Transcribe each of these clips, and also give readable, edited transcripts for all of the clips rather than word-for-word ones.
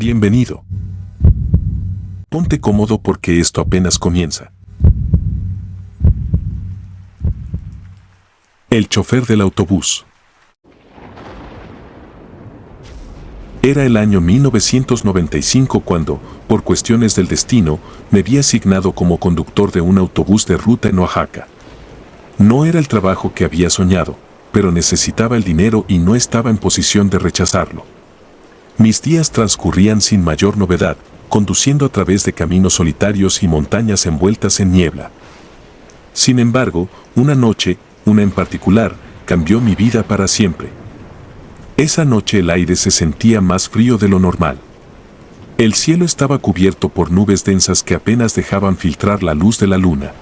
Bienvenido. Ponte cómodo porque esto apenas comienza. El chofer del autobús. Era el año 1995 cuando, por cuestiones del destino, me vi asignado como conductor de un autobús de ruta en Oaxaca. No era el trabajo que había soñado, pero necesitaba el dinero y no estaba en posición de rechazarlo. Mis días transcurrían sin mayor novedad, conduciendo a través de caminos solitarios y montañas envueltas en niebla. Sin embargo, una noche, una en particular, cambió mi vida para siempre. Esa noche el aire se sentía más frío de lo normal. El cielo estaba cubierto por nubes densas que apenas dejaban filtrar la luz de la luna.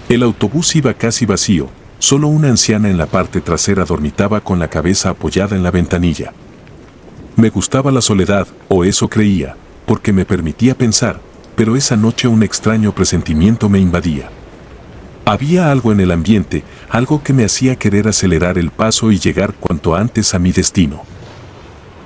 El autobús iba casi vacío, solo una anciana en la parte trasera dormitaba con la cabeza apoyada en la ventanilla. Me gustaba la soledad, o eso creía, porque me permitía pensar, pero esa noche un extraño presentimiento me invadía. Había algo en el ambiente, algo que me hacía querer acelerar el paso y llegar cuanto antes a mi destino.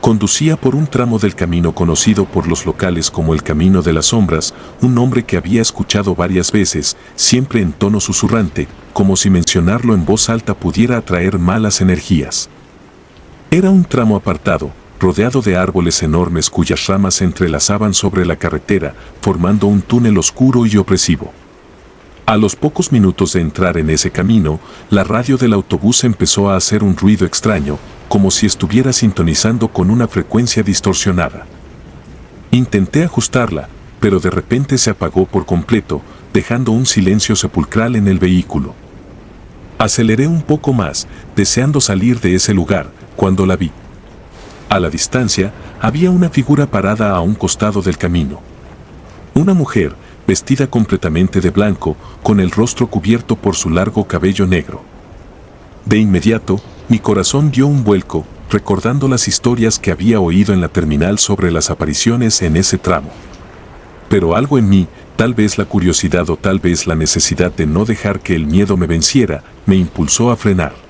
Conducía por un tramo del camino conocido por los locales como el Camino de las Sombras, un nombre que había escuchado varias veces, siempre en tono susurrante, como si mencionarlo en voz alta pudiera atraer malas energías. Era un tramo apartado, rodeado de árboles enormes cuyas ramas se entrelazaban sobre la carretera, formando un túnel oscuro y opresivo. A los pocos minutos de entrar en ese camino, la radio del autobús empezó a hacer un ruido extraño, como si estuviera sintonizando con una frecuencia distorsionada. Intenté ajustarla, pero de repente se apagó por completo, dejando un silencio sepulcral en el vehículo. Aceleré un poco más, deseando salir de ese lugar, cuando la vi. A la distancia, había una figura parada a un costado del camino. Una mujer, vestida completamente de blanco, con el rostro cubierto por su largo cabello negro. De inmediato, mi corazón dio un vuelco, recordando las historias que había oído en la terminal sobre las apariciones en ese tramo. Pero algo en mí, tal vez la curiosidad o tal vez la necesidad de no dejar que el miedo me venciera, me impulsó a frenar.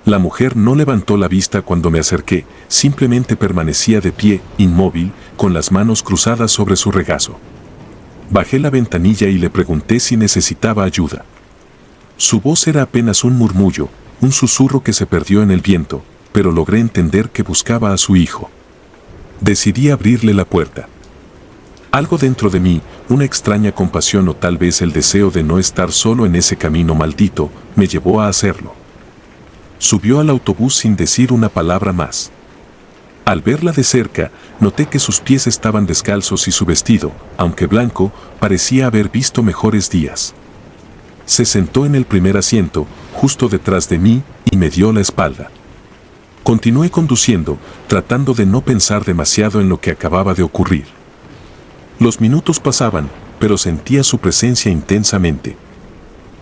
La mujer no levantó la vista cuando me acerqué, simplemente permanecía de pie, inmóvil, con las manos cruzadas sobre su regazo. Bajé la ventanilla y le pregunté si necesitaba ayuda. Su voz era apenas un murmullo, un susurro que se perdió en el viento, pero logré entender que buscaba a su hijo. Decidí abrirle la puerta. Algo dentro de mí, una extraña compasión o tal vez el deseo de no estar solo en ese camino maldito, me llevó a hacerlo. Subió al autobús sin decir una palabra más. Al verla de cerca, noté que sus pies estaban descalzos y su vestido, aunque blanco, parecía haber visto mejores días. Se sentó en el primer asiento, justo detrás de mí, y me dio la espalda. Continué conduciendo, tratando de no pensar demasiado en lo que acababa de ocurrir. Los minutos pasaban, pero sentía su presencia intensamente.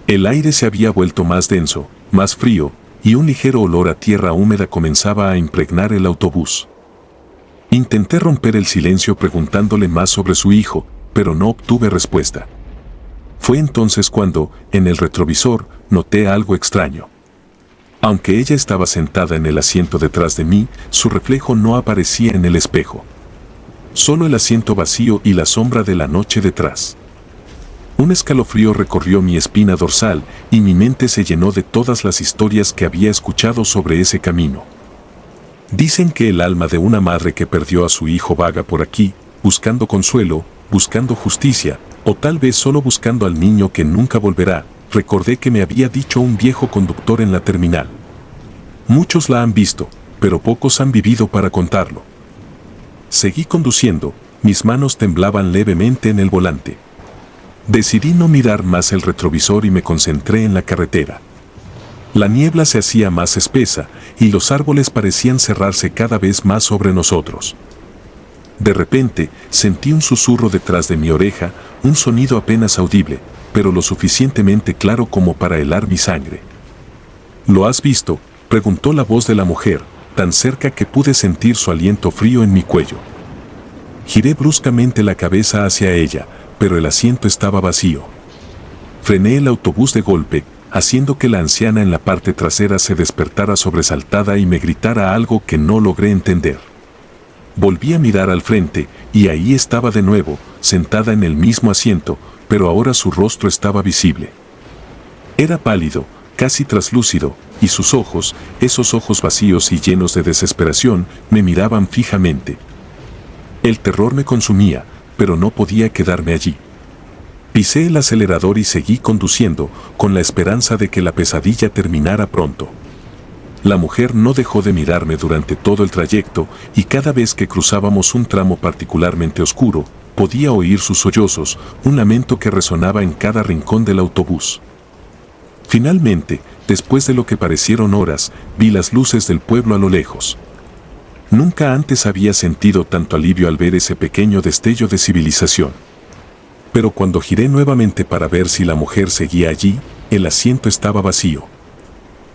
El aire se había vuelto más denso, más frío, y un ligero olor a tierra húmeda comenzaba a impregnar el autobús. Intenté romper el silencio preguntándole más sobre su hijo, pero no obtuve respuesta. Fue entonces cuando, en el retrovisor, noté algo extraño. Aunque ella estaba sentada en el asiento detrás de mí, su reflejo no aparecía en el espejo. Solo el asiento vacío y la sombra de la noche detrás. Un escalofrío recorrió mi espina dorsal y mi mente se llenó de todas las historias que había escuchado sobre ese camino. Dicen que el alma de una madre que perdió a su hijo vaga por aquí, buscando consuelo, buscando justicia, o tal vez solo buscando al niño que nunca volverá, recordé que me había dicho un viejo conductor en la terminal. Muchos la han visto, pero pocos han vivido para contarlo. Seguí conduciendo, mis manos temblaban levemente en el volante. Decidí no mirar más el retrovisor y me concentré en la carretera. La niebla se hacía más espesa y los árboles parecían cerrarse cada vez más sobre nosotros. De repente, sentí un susurro detrás de mi oreja, un sonido apenas audible, pero lo suficientemente claro como para helar mi sangre. ¿Lo has visto?, preguntó la voz de la mujer, tan cerca que pude sentir su aliento frío en mi cuello. Giré bruscamente la cabeza hacia ella, pero el asiento estaba vacío. Frené el autobús de golpe, haciendo que la anciana en la parte trasera se despertara sobresaltada y me gritara algo que no logré entender. Volví a mirar al frente, y ahí estaba de nuevo, sentada en el mismo asiento, pero ahora su rostro estaba visible. Era pálido, casi traslúcido, y sus ojos, esos ojos vacíos y llenos de desesperación, me miraban fijamente. El terror me consumía, pero no podía quedarme allí. Pisé el acelerador y seguí conduciendo, con la esperanza de que la pesadilla terminara pronto. La mujer no dejó de mirarme durante todo el trayecto, y cada vez que cruzábamos un tramo particularmente oscuro, podía oír sus sollozos, un lamento que resonaba en cada rincón del autobús. Finalmente, después de lo que parecieron horas, vi las luces del pueblo a lo lejos. Nunca antes había sentido tanto alivio al ver ese pequeño destello de civilización. Pero cuando giré nuevamente para ver si la mujer seguía allí, el asiento estaba vacío.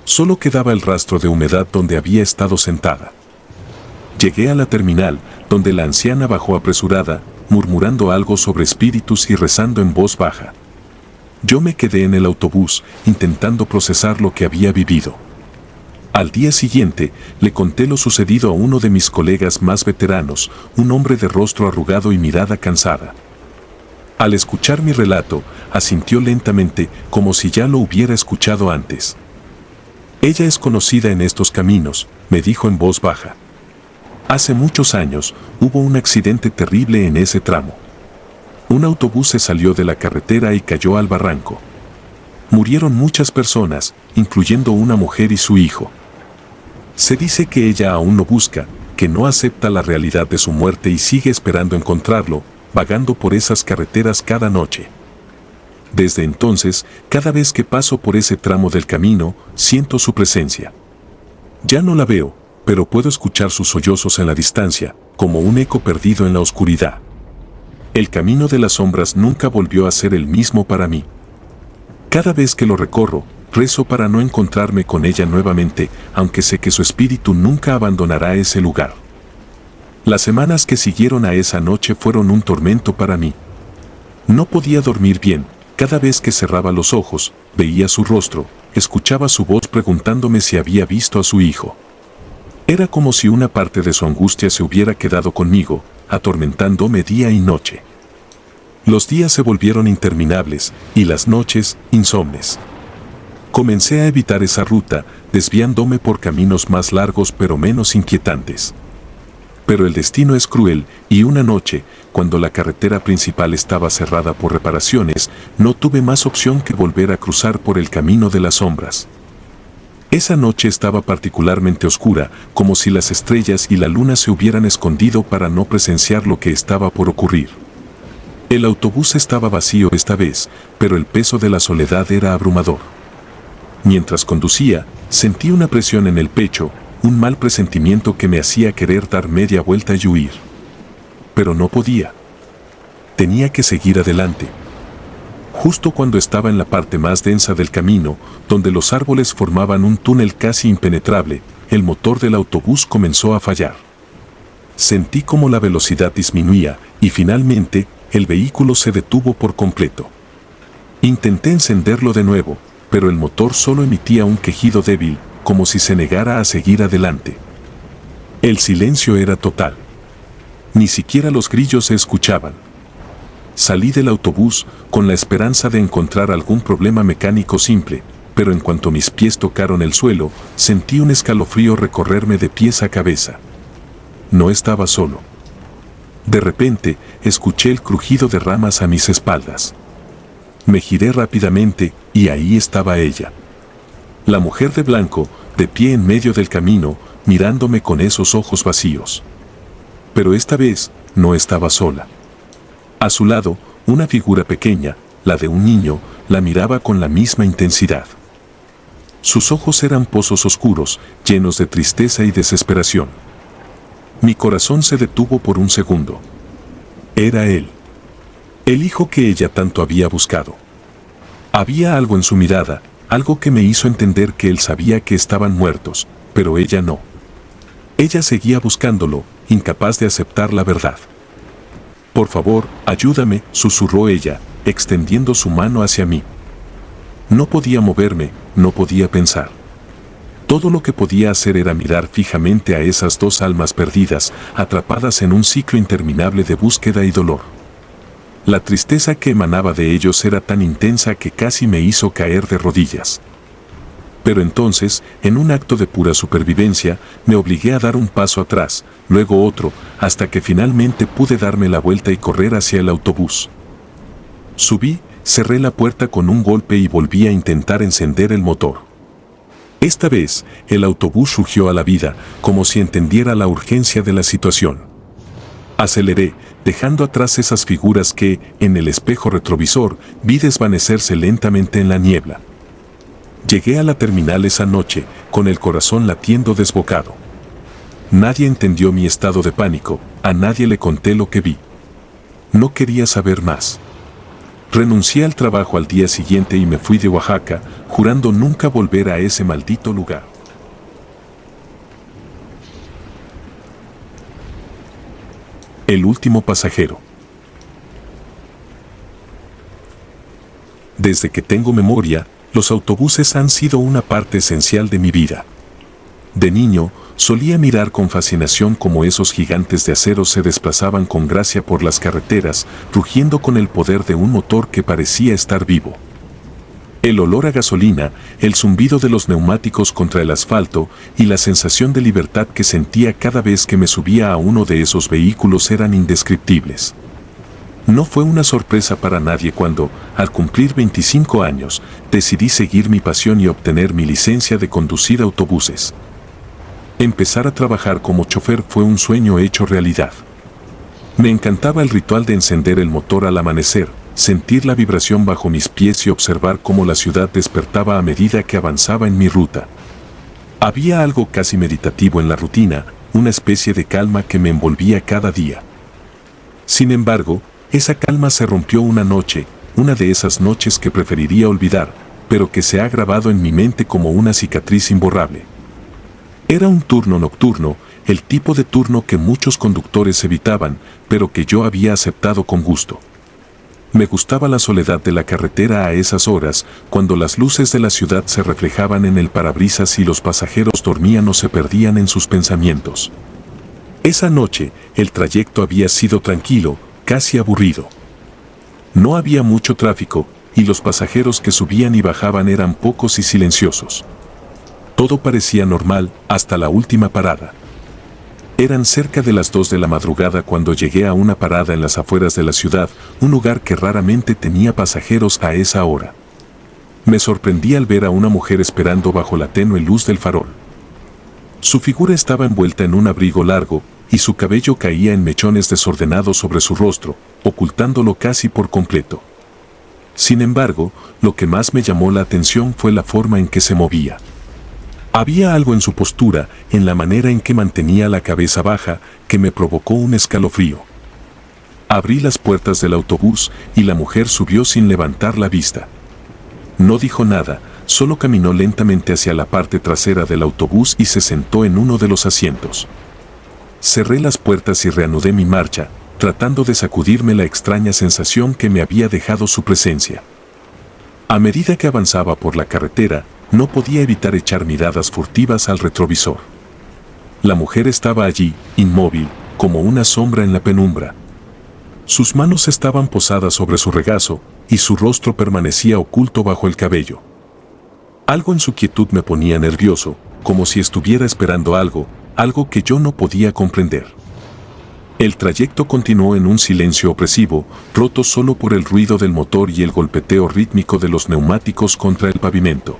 Solo quedaba el rastro de humedad donde había estado sentada. Llegué a la terminal, donde la anciana bajó apresurada, murmurando algo sobre espíritus y rezando en voz baja. Yo me quedé en el autobús, intentando procesar lo que había vivido. Al día siguiente, le conté lo sucedido a uno de mis colegas más veteranos, un hombre de rostro arrugado y mirada cansada. Al escuchar mi relato, asintió lentamente, como si ya lo hubiera escuchado antes. Ella es conocida en estos caminos, me dijo en voz baja. Hace muchos años, hubo un accidente terrible en ese tramo. Un autobús se salió de la carretera y cayó al barranco. Murieron muchas personas, incluyendo una mujer y su hijo. Se dice que ella aún lo busca, que no acepta la realidad de su muerte y sigue esperando encontrarlo, vagando por esas carreteras cada noche. Desde entonces, cada vez que paso por ese tramo del camino, siento su presencia. Ya no la veo, pero puedo escuchar sus sollozos en la distancia, como un eco perdido en la oscuridad. El camino de las sombras nunca volvió a ser el mismo para mí. Cada vez que lo recorro, rezo para no encontrarme con ella nuevamente, aunque sé que su espíritu nunca abandonará ese lugar. Las semanas que siguieron a esa noche fueron un tormento para mí. No podía dormir bien. Cada vez que cerraba los ojos, veía su rostro, escuchaba su voz preguntándome si había visto a su hijo. Era como si una parte de su angustia se hubiera quedado conmigo, atormentándome día y noche. Los días se volvieron interminables, y las noches, insomnes. Comencé a evitar esa ruta, desviándome por caminos más largos pero menos inquietantes. Pero el destino es cruel, y una noche, cuando la carretera principal estaba cerrada por reparaciones, no tuve más opción que volver a cruzar por el camino de las sombras. Esa noche estaba particularmente oscura, como si las estrellas y la luna se hubieran escondido para no presenciar lo que estaba por ocurrir. El autobús estaba vacío esta vez, pero el peso de la soledad era abrumador. Mientras conducía, sentí una presión en el pecho, un mal presentimiento que me hacía querer dar media vuelta y huir. Pero no podía. Tenía que seguir adelante. Justo cuando estaba en la parte más densa del camino, donde los árboles formaban un túnel casi impenetrable, el motor del autobús comenzó a fallar. Sentí como la velocidad disminuía, y finalmente, el vehículo se detuvo por completo. Intenté encenderlo de nuevo, pero el motor solo emitía un quejido débil, como si se negara a seguir adelante. El silencio era total. Ni siquiera los grillos se escuchaban. Salí del autobús con la esperanza de encontrar algún problema mecánico simple, pero en cuanto mis pies tocaron el suelo, sentí un escalofrío recorrerme de pies a cabeza. No estaba solo. De repente, escuché el crujido de ramas a mis espaldas. Me giré rápidamente, y ahí estaba ella. La mujer de blanco, de pie en medio del camino, mirándome con esos ojos vacíos. Pero esta vez, no estaba sola. A su lado, una figura pequeña, la de un niño, la miraba con la misma intensidad. Sus ojos eran pozos oscuros, llenos de tristeza y desesperación. Mi corazón se detuvo por un segundo. Era él. El hijo que ella tanto había buscado. Había algo en su mirada, algo que me hizo entender que él sabía que estaban muertos, pero ella no. Ella seguía buscándolo, incapaz de aceptar la verdad. «Por favor, ayúdame», susurró ella, extendiendo su mano hacia mí. No podía moverme, no podía pensar. Todo lo que podía hacer era mirar fijamente a esas dos almas perdidas, atrapadas en un ciclo interminable de búsqueda y dolor. La tristeza que emanaba de ellos era tan intensa que casi me hizo caer de rodillas. Pero entonces, en un acto de pura supervivencia, me obligué a dar un paso atrás, luego otro, hasta que finalmente pude darme la vuelta y correr hacia el autobús. Subí, cerré la puerta con un golpe y volví a intentar encender el motor. Esta vez, el autobús rugió a la vida, como si entendiera la urgencia de la situación. Aceleré, dejando atrás esas figuras que, en el espejo retrovisor, vi desvanecerse lentamente en la niebla. Llegué a la terminal esa noche, con el corazón latiendo desbocado. Nadie entendió mi estado de pánico, a nadie le conté lo que vi. No quería saber más. Renuncié al trabajo al día siguiente y me fui de Oaxaca, jurando nunca volver a ese maldito lugar. El último pasajero. Desde que tengo memoria, los autobuses han sido una parte esencial de mi vida. De niño, solía mirar con fascinación cómo esos gigantes de acero se desplazaban con gracia por las carreteras, rugiendo con el poder de un motor que parecía estar vivo. El olor a gasolina, el zumbido de los neumáticos contra el asfalto y la sensación de libertad que sentía cada vez que me subía a uno de esos vehículos eran indescriptibles. No fue una sorpresa para nadie cuando, al cumplir 25 años, decidí seguir mi pasión y obtener mi licencia de conducir autobuses. Empezar a trabajar como chofer fue un sueño hecho realidad. Me encantaba el ritual de encender el motor al amanecer, sentir la vibración bajo mis pies y observar cómo la ciudad despertaba a medida que avanzaba en mi ruta. Había algo casi meditativo en la rutina, una especie de calma que me envolvía cada día. Sin embargo, esa calma se rompió una noche, una de esas noches que preferiría olvidar, pero que se ha grabado en mi mente como una cicatriz imborrable. Era un turno nocturno, el tipo de turno que muchos conductores evitaban, pero que yo había aceptado con gusto. Me gustaba la soledad de la carretera a esas horas, cuando las luces de la ciudad se reflejaban en el parabrisas y los pasajeros dormían o se perdían en sus pensamientos. Esa noche, el trayecto había sido tranquilo, casi aburrido. No había mucho tráfico, y los pasajeros que subían y bajaban eran pocos y silenciosos. Todo parecía normal, hasta la última parada. Eran cerca de las 2 de la madrugada cuando llegué a una parada en las afueras de la ciudad, un lugar que raramente tenía pasajeros a esa hora. Me sorprendí al ver a una mujer esperando bajo la tenue luz del farol. Su figura estaba envuelta en un abrigo largo, y su cabello caía en mechones desordenados sobre su rostro, ocultándolo casi por completo. Sin embargo, lo que más me llamó la atención fue la forma en que se movía. Había algo en su postura, en la manera en que mantenía la cabeza baja, que me provocó un escalofrío. Abrí las puertas del autobús y la mujer subió sin levantar la vista. No dijo nada, solo caminó lentamente hacia la parte trasera del autobús y se sentó en uno de los asientos. Cerré las puertas y reanudé mi marcha, tratando de sacudirme la extraña sensación que me había dejado su presencia. A medida que avanzaba por la carretera, no podía evitar echar miradas furtivas al retrovisor. La mujer estaba allí, inmóvil, como una sombra en la penumbra. Sus manos estaban posadas sobre su regazo, y su rostro permanecía oculto bajo el cabello. Algo en su quietud me ponía nervioso, como si estuviera esperando algo que yo no podía comprender. El trayecto continuó en un silencio opresivo, roto solo por el ruido del motor y el golpeteo rítmico de los neumáticos contra el pavimento.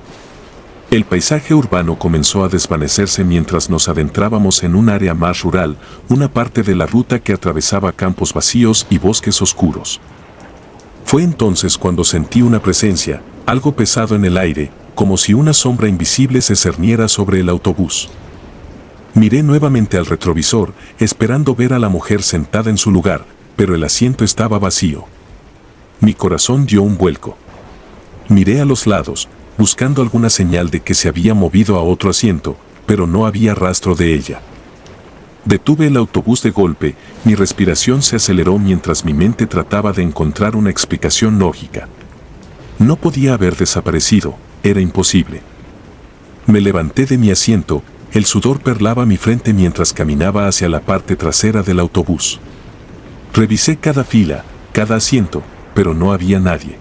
El paisaje urbano comenzó a desvanecerse mientras nos adentrábamos en un área más rural, una parte de la ruta que atravesaba campos vacíos y bosques oscuros. Fue entonces cuando sentí una presencia, algo pesado en el aire, como si una sombra invisible se cerniera sobre el autobús. Miré nuevamente al retrovisor, esperando ver a la mujer sentada en su lugar, pero el asiento estaba vacío. Mi corazón dio un vuelco. Miré a los lados, buscando alguna señal de que se había movido a otro asiento, pero no había rastro de ella. Detuve el autobús de golpe, mi respiración se aceleró mientras mi mente trataba de encontrar una explicación lógica. No podía haber desaparecido, era imposible. Me levanté de mi asiento, el sudor perlaba mi frente mientras caminaba hacia la parte trasera del autobús. Revisé cada fila, cada asiento, pero no había nadie.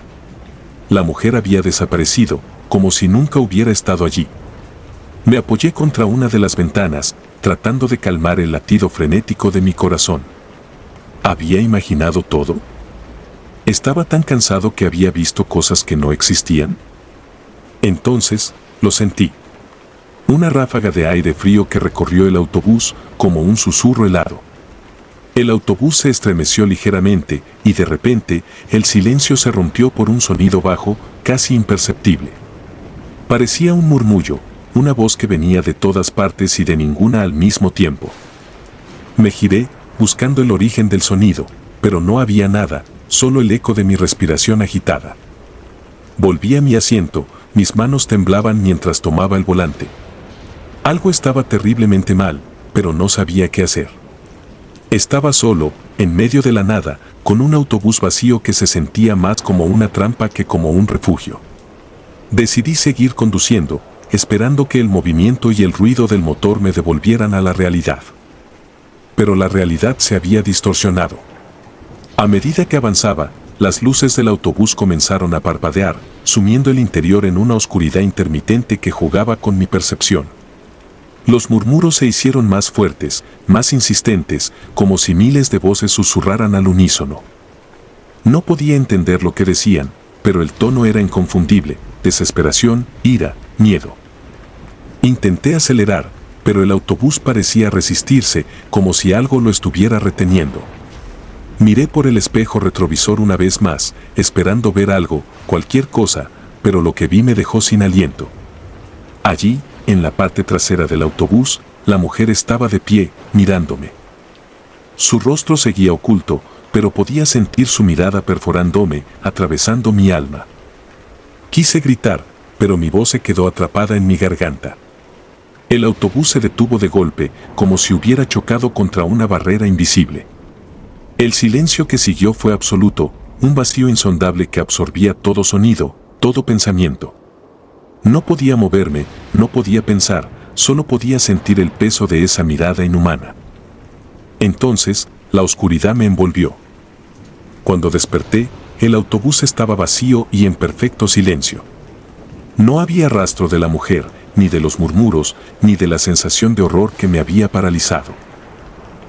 La mujer había desaparecido, como si nunca hubiera estado allí. Me apoyé contra una de las ventanas, tratando de calmar el latido frenético de mi corazón. ¿Había imaginado todo? ¿Estaba tan cansado que había visto cosas que no existían? Entonces, lo sentí. Una ráfaga de aire frío que recorrió el autobús como un susurro helado. El autobús se estremeció ligeramente y de repente el silencio se rompió por un sonido bajo, casi imperceptible. Parecía un murmullo, una voz que venía de todas partes y de ninguna al mismo tiempo. Me giré, buscando el origen del sonido, pero no había nada, solo el eco de mi respiración agitada. Volví a mi asiento, mis manos temblaban mientras tomaba el volante. Algo estaba terriblemente mal, pero no sabía qué hacer. Estaba solo, en medio de la nada, con un autobús vacío que se sentía más como una trampa que como un refugio. Decidí seguir conduciendo, esperando que el movimiento y el ruido del motor me devolvieran a la realidad. Pero la realidad se había distorsionado. A medida que avanzaba, las luces del autobús comenzaron a parpadear, sumiendo el interior en una oscuridad intermitente que jugaba con mi percepción. Los murmuros se hicieron más fuertes, más insistentes, como si miles de voces susurraran al unísono. No podía entender lo que decían, pero el tono era inconfundible: desesperación, ira, miedo. Intenté acelerar, pero el autobús parecía resistirse, como si algo lo estuviera reteniendo. Miré por el espejo retrovisor una vez más, esperando ver algo, cualquier cosa, pero lo que vi me dejó sin aliento. Allí, en la parte trasera del autobús, la mujer estaba de pie, mirándome. Su rostro seguía oculto, pero podía sentir su mirada perforándome, atravesando mi alma. Quise gritar, pero mi voz se quedó atrapada en mi garganta. El autobús se detuvo de golpe, como si hubiera chocado contra una barrera invisible. El silencio que siguió fue absoluto, un vacío insondable que absorbía todo sonido, todo pensamiento. No podía moverme, no podía pensar, solo podía sentir el peso de esa mirada inhumana. Entonces, la oscuridad me envolvió. Cuando desperté, el autobús estaba vacío y en perfecto silencio. No había rastro de la mujer, ni de los murmuros, ni de la sensación de horror que me había paralizado.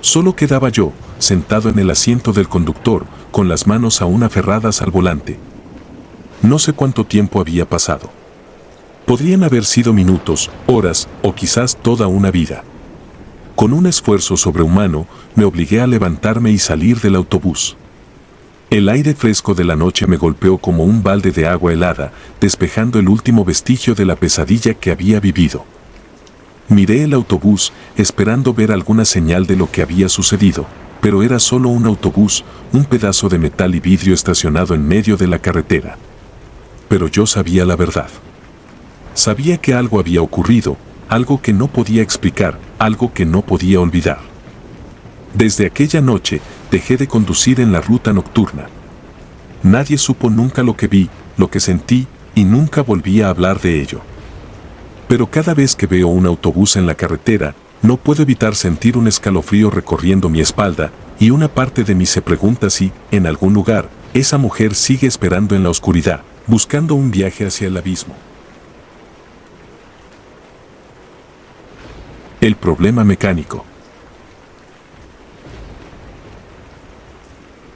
Solo quedaba yo, sentado en el asiento del conductor, con las manos aún aferradas al volante. No sé cuánto tiempo había pasado. Podrían haber sido minutos, horas o quizás toda una vida. Con un esfuerzo sobrehumano, me obligué a levantarme y salir del autobús. El aire fresco de la noche me golpeó como un balde de agua helada, despejando el último vestigio de la pesadilla que había vivido. Miré el autobús, esperando ver alguna señal de lo que había sucedido, pero era solo un autobús, un pedazo de metal y vidrio estacionado en medio de la carretera. Pero yo sabía la verdad. Sabía que algo había ocurrido, algo que no podía explicar, algo que no podía olvidar. Desde aquella noche, dejé de conducir en la ruta nocturna. Nadie supo nunca lo que vi, lo que sentí, y nunca volví a hablar de ello. Pero cada vez que veo un autobús en la carretera, no puedo evitar sentir un escalofrío recorriendo mi espalda, y una parte de mí se pregunta si, en algún lugar, esa mujer sigue esperando en la oscuridad, buscando un viaje hacia el abismo. El problema mecánico.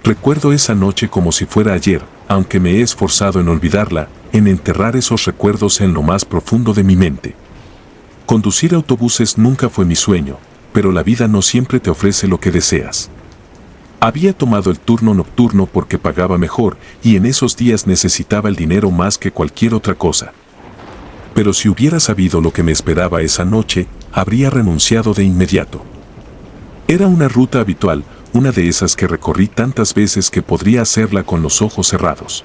Recuerdo esa noche como si fuera ayer, aunque me he esforzado en olvidarla, en enterrar esos recuerdos en lo más profundo de mi mente. Conducir autobuses nunca fue mi sueño, pero la vida no siempre te ofrece lo que deseas. Había tomado el turno nocturno porque pagaba mejor y en esos días necesitaba el dinero más que cualquier otra cosa. Pero si hubiera sabido lo que me esperaba esa noche, habría renunciado de inmediato. Era una ruta habitual, una de esas que recorrí tantas veces que podría hacerla con los ojos cerrados.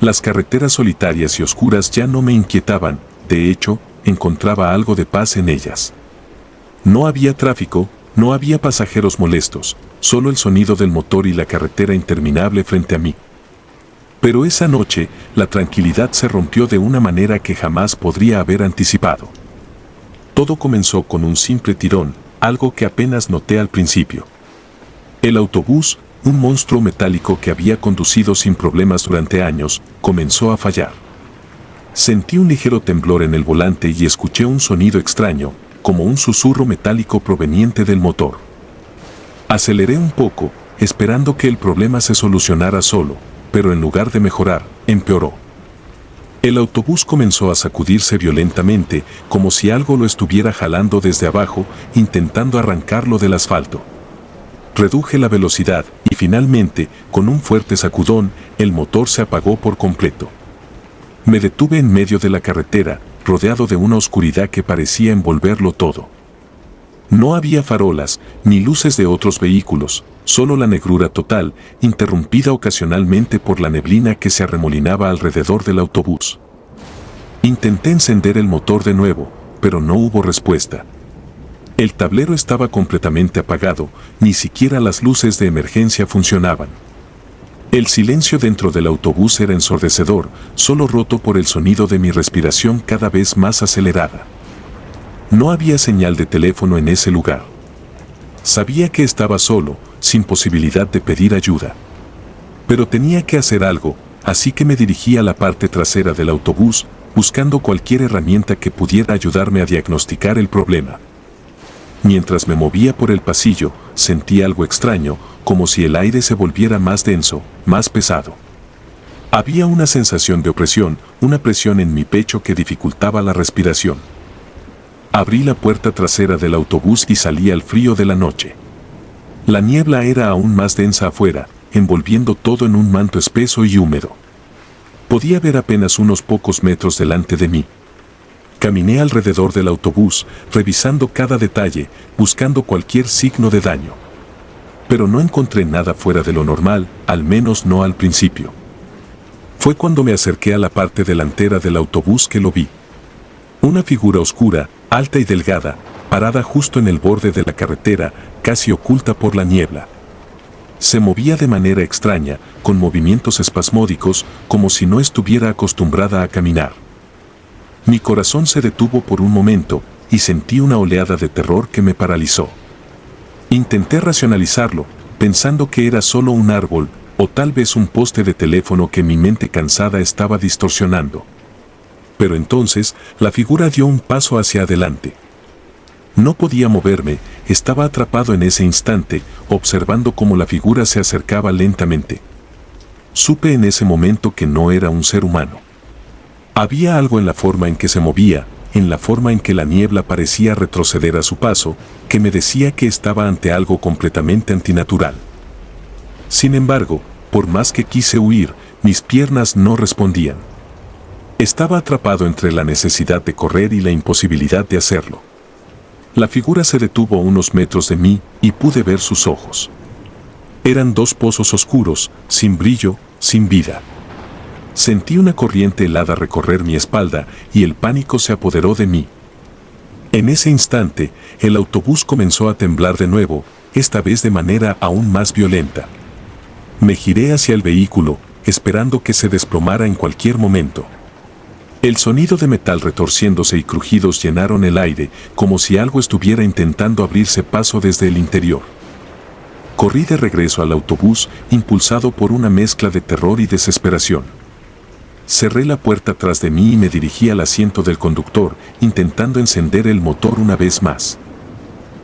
Las carreteras solitarias y oscuras ya no me inquietaban, de hecho, encontraba algo de paz en ellas. No había tráfico, no había pasajeros molestos, solo el sonido del motor y la carretera interminable frente a mí. Pero esa noche, la tranquilidad se rompió de una manera que jamás podría haber anticipado. Todo comenzó con un simple tirón, algo que apenas noté al principio. El autobús, un monstruo metálico que había conducido sin problemas durante años, comenzó a fallar. Sentí un ligero temblor en el volante y escuché un sonido extraño, como un susurro metálico proveniente del motor. Aceleré un poco, esperando que el problema se solucionara solo, pero en lugar de mejorar, empeoró. El autobús comenzó a sacudirse violentamente, como si algo lo estuviera jalando desde abajo, intentando arrancarlo del asfalto. Reduje la velocidad y finalmente, con un fuerte sacudón, el motor se apagó por completo. Me detuve en medio de la carretera, rodeado de una oscuridad que parecía envolverlo todo. No había farolas, ni luces de otros vehículos, solo la negrura total, interrumpida ocasionalmente por la neblina que se arremolinaba alrededor del autobús. Intenté encender el motor de nuevo, pero no hubo respuesta. El tablero estaba completamente apagado, ni siquiera las luces de emergencia funcionaban. El silencio dentro del autobús era ensordecedor, solo roto por el sonido de mi respiración cada vez más acelerada. No había señal de teléfono en ese lugar. Sabía que estaba solo, sin posibilidad de pedir ayuda. Pero tenía que hacer algo, así que me dirigí a la parte trasera del autobús, buscando cualquier herramienta que pudiera ayudarme a diagnosticar el problema. Mientras me movía por el pasillo, sentí algo extraño, como si el aire se volviera más denso, más pesado. Había una sensación de opresión, una presión en mi pecho que dificultaba la respiración. Abrí la puerta trasera del autobús y salí al frío de la noche. La niebla era aún más densa afuera, envolviendo todo en un manto espeso y húmedo. Podía ver apenas unos pocos metros delante de mí. Caminé alrededor del autobús, revisando cada detalle, buscando cualquier signo de daño. Pero no encontré nada fuera de lo normal, al menos no al principio. Fue cuando me acerqué a la parte delantera del autobús que lo vi. Una figura oscura, alta y delgada, parada justo en el borde de la carretera, casi oculta por la niebla. Se movía de manera extraña, con movimientos espasmódicos, como si no estuviera acostumbrada a caminar. Mi corazón se detuvo por un momento, y sentí una oleada de terror que me paralizó. Intenté racionalizarlo, pensando que era solo un árbol, o tal vez un poste de teléfono que mi mente cansada estaba distorsionando. Pero entonces, la figura dio un paso hacia adelante. No podía moverme, estaba atrapado en ese instante, observando cómo la figura se acercaba lentamente. Supe en ese momento que no era un ser humano. Había algo en la forma en que se movía, en la forma en que la niebla parecía retroceder a su paso, que me decía que estaba ante algo completamente antinatural. Sin embargo, por más que quise huir, mis piernas no respondían. Estaba atrapado entre la necesidad de correr y la imposibilidad de hacerlo. La figura se detuvo a unos metros de mí y pude ver sus ojos. Eran dos pozos oscuros, sin brillo, sin vida. Sentí una corriente helada recorrer mi espalda y el pánico se apoderó de mí. En ese instante, el autobús comenzó a temblar de nuevo, esta vez de manera aún más violenta. Me giré hacia el vehículo, esperando que se desplomara en cualquier momento. El sonido de metal retorciéndose y crujidos llenaron el aire, como si algo estuviera intentando abrirse paso desde el interior. Corrí de regreso al autobús, impulsado por una mezcla de terror y desesperación. Cerré la puerta tras de mí y me dirigí al asiento del conductor, intentando encender el motor una vez más.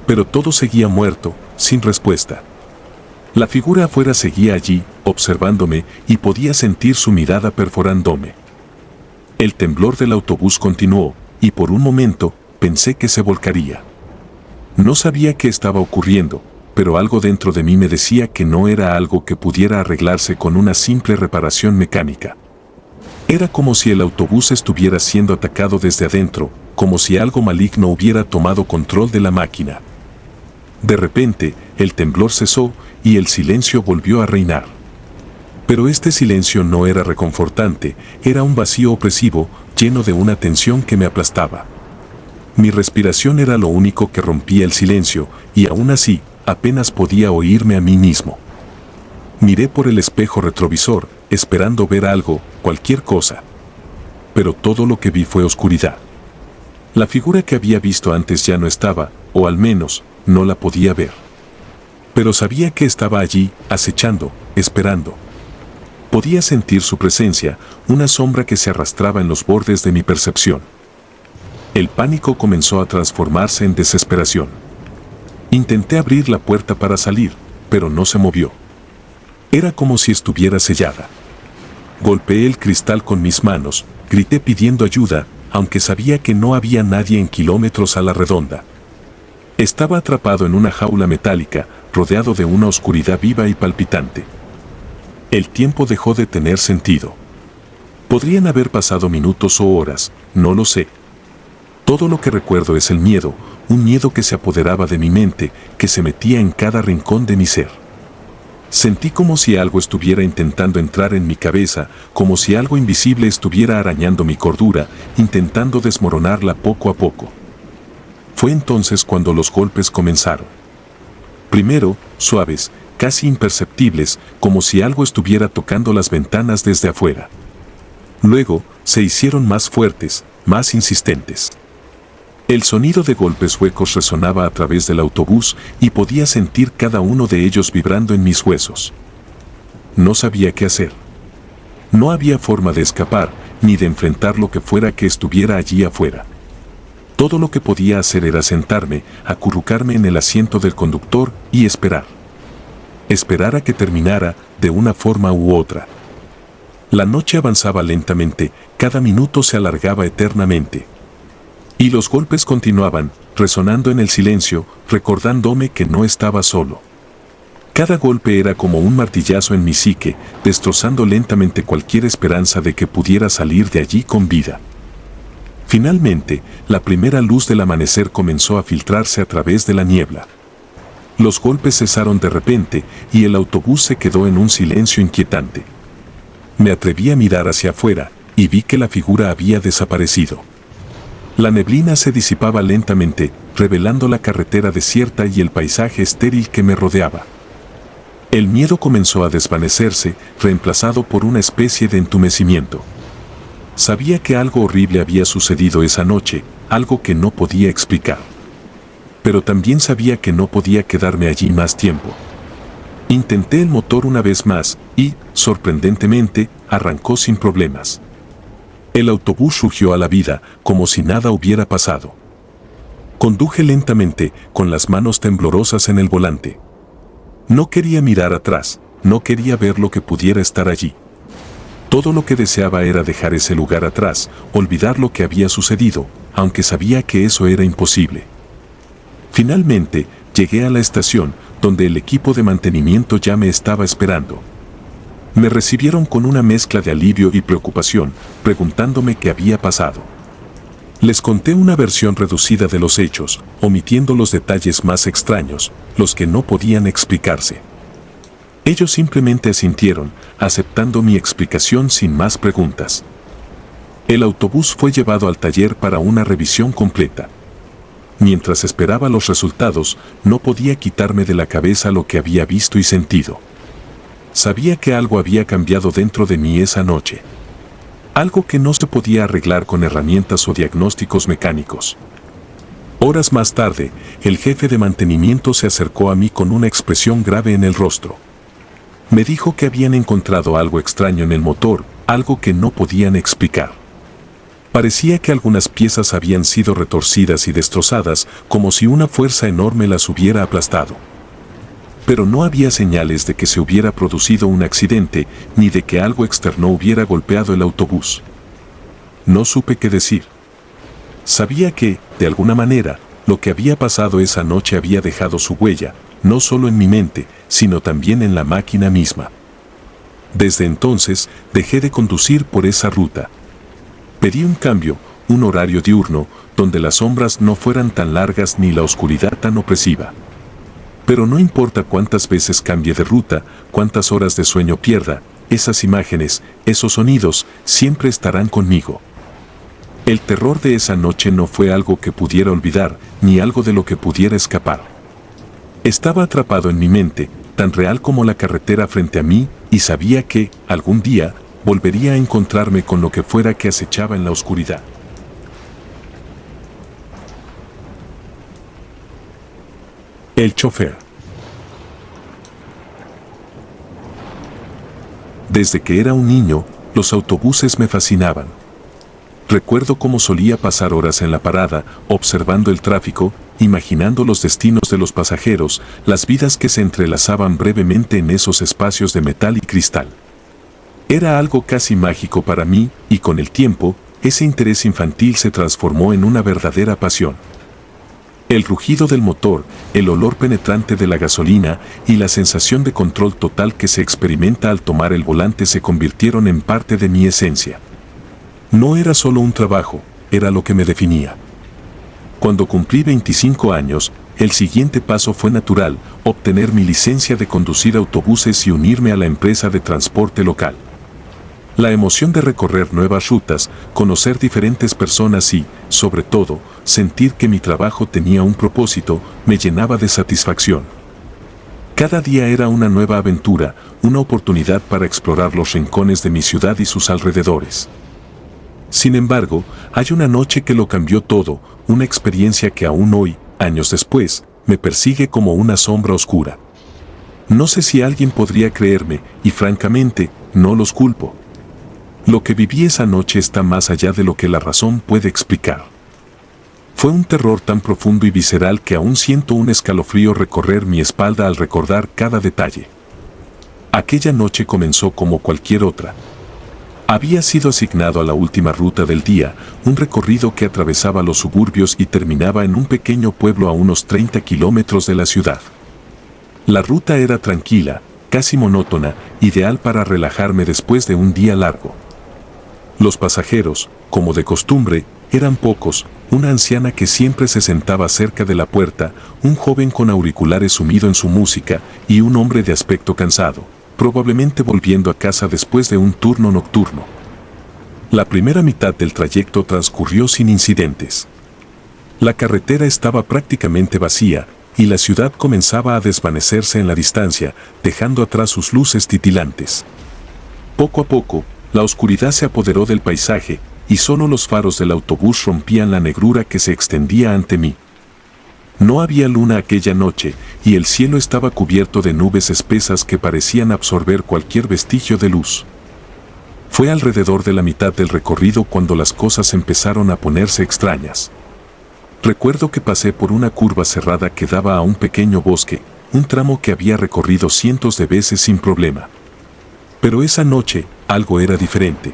Pero todo seguía muerto, sin respuesta. La figura afuera seguía allí, observándome, y podía sentir su mirada perforándome. El temblor del autobús continuó, y por un momento, pensé que se volcaría. No sabía qué estaba ocurriendo, pero algo dentro de mí me decía que no era algo que pudiera arreglarse con una simple reparación mecánica. Era como si el autobús estuviera siendo atacado desde adentro, como si algo maligno hubiera tomado control de la máquina. De repente, el temblor cesó y el silencio volvió a reinar. Pero este silencio no era reconfortante, era un vacío opresivo, lleno de una tensión que me aplastaba. Mi respiración era lo único que rompía el silencio, y aún así, apenas podía oírme a mí mismo. Miré por el espejo retrovisor, esperando ver algo, cualquier cosa. Pero todo lo que vi fue oscuridad. La figura que había visto antes ya no estaba, o al menos, no la podía ver. Pero sabía que estaba allí, acechando, esperando. Podía sentir su presencia, una sombra que se arrastraba en los bordes de mi percepción. El pánico comenzó a transformarse en desesperación. Intenté abrir la puerta para salir, pero no se movió. Era como si estuviera sellada. Golpeé el cristal con mis manos, grité pidiendo ayuda, aunque sabía que no había nadie en kilómetros a la redonda. Estaba atrapado en una jaula metálica, rodeado de una oscuridad viva y palpitante. El tiempo dejó de tener sentido. Podrían haber pasado minutos o horas, no lo sé. Todo lo que recuerdo es el miedo, un miedo que se apoderaba de mi mente, que se metía en cada rincón de mi ser. Sentí como si algo estuviera intentando entrar en mi cabeza, como si algo invisible estuviera arañando mi cordura, intentando desmoronarla poco a poco. Fue entonces cuando los golpes comenzaron. Primero, suaves, casi imperceptibles, como si algo estuviera tocando las ventanas desde afuera. Luego, se hicieron más fuertes, más insistentes. El sonido de golpes huecos resonaba a través del autobús y podía sentir cada uno de ellos vibrando en mis huesos. No sabía qué hacer. No había forma de escapar, ni de enfrentar lo que fuera que estuviera allí afuera. Todo lo que podía hacer era sentarme, acurrucarme en el asiento del conductor y esperar. Esperar a que terminara, de una forma u otra. La noche avanzaba lentamente, cada minuto se alargaba eternamente. Y los golpes continuaban, resonando en el silencio, recordándome que no estaba solo. Cada golpe era como un martillazo en mi psique, destrozando lentamente cualquier esperanza de que pudiera salir de allí con vida. Finalmente, la primera luz del amanecer comenzó a filtrarse a través de la niebla. Los golpes cesaron de repente y el autobús se quedó en un silencio inquietante. Me atreví a mirar hacia afuera y vi que la figura había desaparecido. La neblina se disipaba lentamente, revelando la carretera desierta y el paisaje estéril que me rodeaba. El miedo comenzó a desvanecerse, reemplazado por una especie de entumecimiento. Sabía que algo horrible había sucedido esa noche, algo que no podía explicar. Pero también sabía que no podía quedarme allí más tiempo. Intenté el motor una vez más y, sorprendentemente, arrancó sin problemas. El autobús rugió a la vida, como si nada hubiera pasado. Conduje lentamente, con las manos temblorosas en el volante. No quería mirar atrás, no quería ver lo que pudiera estar allí. Todo lo que deseaba era dejar ese lugar atrás, olvidar lo que había sucedido, aunque sabía que eso era imposible. Finalmente, llegué a la estación, donde el equipo de mantenimiento ya me estaba esperando. Me recibieron con una mezcla de alivio y preocupación, preguntándome qué había pasado. Les conté una versión reducida de los hechos, omitiendo los detalles más extraños, los que no podían explicarse. Ellos simplemente asintieron, aceptando mi explicación sin más preguntas. El autobús fue llevado al taller para una revisión completa. Mientras esperaba los resultados, no podía quitarme de la cabeza lo que había visto y sentido. Sabía que algo había cambiado dentro de mí esa noche. Algo que no se podía arreglar con herramientas o diagnósticos mecánicos. Horas más tarde, el jefe de mantenimiento se acercó a mí con una expresión grave en el rostro. Me dijo que habían encontrado algo extraño en el motor, algo que no podían explicar. Parecía que algunas piezas habían sido retorcidas y destrozadas, como si una fuerza enorme las hubiera aplastado. Pero no había señales de que se hubiera producido un accidente, ni de que algo externo hubiera golpeado el autobús. No supe qué decir. Sabía que, de alguna manera, lo que había pasado esa noche había dejado su huella, no solo en mi mente, sino también en la máquina misma. Desde entonces, dejé de conducir por esa ruta. Pedí un cambio, un horario diurno, donde las sombras no fueran tan largas ni la oscuridad tan opresiva. Pero no importa cuántas veces cambie de ruta, cuántas horas de sueño pierda, esas imágenes, esos sonidos, siempre estarán conmigo. El terror de esa noche no fue algo que pudiera olvidar, ni algo de lo que pudiera escapar. Estaba atrapado en mi mente, tan real como la carretera frente a mí, y sabía que, algún día, volvería a encontrarme con lo que fuera que acechaba en la oscuridad. El chofer. Desde que era un niño, los autobuses me fascinaban. Recuerdo cómo solía pasar horas en la parada, observando el tráfico, imaginando los destinos de los pasajeros, las vidas que se entrelazaban brevemente en esos espacios de metal y cristal. Era algo casi mágico para mí, y con el tiempo, ese interés infantil se transformó en una verdadera pasión. El rugido del motor, el olor penetrante de la gasolina y la sensación de control total que se experimenta al tomar el volante se convirtieron en parte de mi esencia. No era solo un trabajo, era lo que me definía. Cuando cumplí 25 años, el siguiente paso fue natural, obtener mi licencia de conducir autobuses y unirme a la empresa de transporte local. La emoción de recorrer nuevas rutas, conocer diferentes personas y, sobre todo, sentir que mi trabajo tenía un propósito, me llenaba de satisfacción. Cada día era una nueva aventura, una oportunidad para explorar los rincones de mi ciudad y sus alrededores. Sin embargo, hay una noche que lo cambió todo, una experiencia que aún hoy, años después, me persigue como una sombra oscura. No sé si alguien podría creerme, y francamente, no los culpo. Lo que viví esa noche está más allá de lo que la razón puede explicar. Fue un terror tan profundo y visceral que aún siento un escalofrío recorrer mi espalda al recordar cada detalle. Aquella noche comenzó como cualquier otra. Había sido asignado a la última ruta del día, un recorrido que atravesaba los suburbios y terminaba en un pequeño pueblo a unos 30 kilómetros de la ciudad. La ruta era tranquila, casi monótona, ideal para relajarme después de un día largo. Los pasajeros, como de costumbre, eran pocos, una anciana que siempre se sentaba cerca de la puerta, un joven con auriculares sumido en su música y un hombre de aspecto cansado, probablemente volviendo a casa después de un turno nocturno. La primera mitad del trayecto transcurrió sin incidentes. La carretera estaba prácticamente vacía, y la ciudad comenzaba a desvanecerse en la distancia, dejando atrás sus luces titilantes. Poco a poco, la oscuridad se apoderó del paisaje, y solo los faros del autobús rompían la negrura que se extendía ante mí. No había luna aquella noche, y el cielo estaba cubierto de nubes espesas que parecían absorber cualquier vestigio de luz. Fue alrededor de la mitad del recorrido cuando las cosas empezaron a ponerse extrañas. Recuerdo que pasé por una curva cerrada que daba a un pequeño bosque, un tramo que había recorrido cientos de veces sin problema. Pero esa noche, algo era diferente.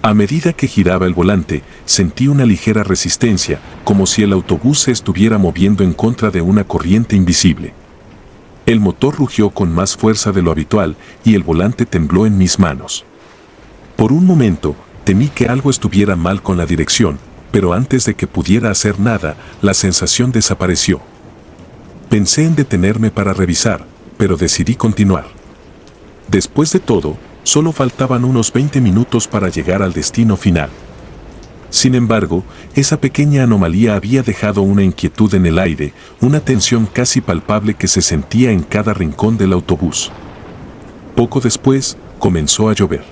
A medida que giraba el volante, sentí una ligera resistencia, como si el autobús se estuviera moviendo en contra de una corriente invisible. El motor rugió con más fuerza de lo habitual y el volante tembló en mis manos. Por un momento, temí que algo estuviera mal con la dirección, pero antes de que pudiera hacer nada, la sensación desapareció. Pensé en detenerme para revisar, pero decidí continuar. Después de todo, solo faltaban unos 20 minutos para llegar al destino final. Sin embargo, esa pequeña anomalía había dejado una inquietud en el aire, una tensión casi palpable que se sentía en cada rincón del autobús. Poco después, comenzó a llover.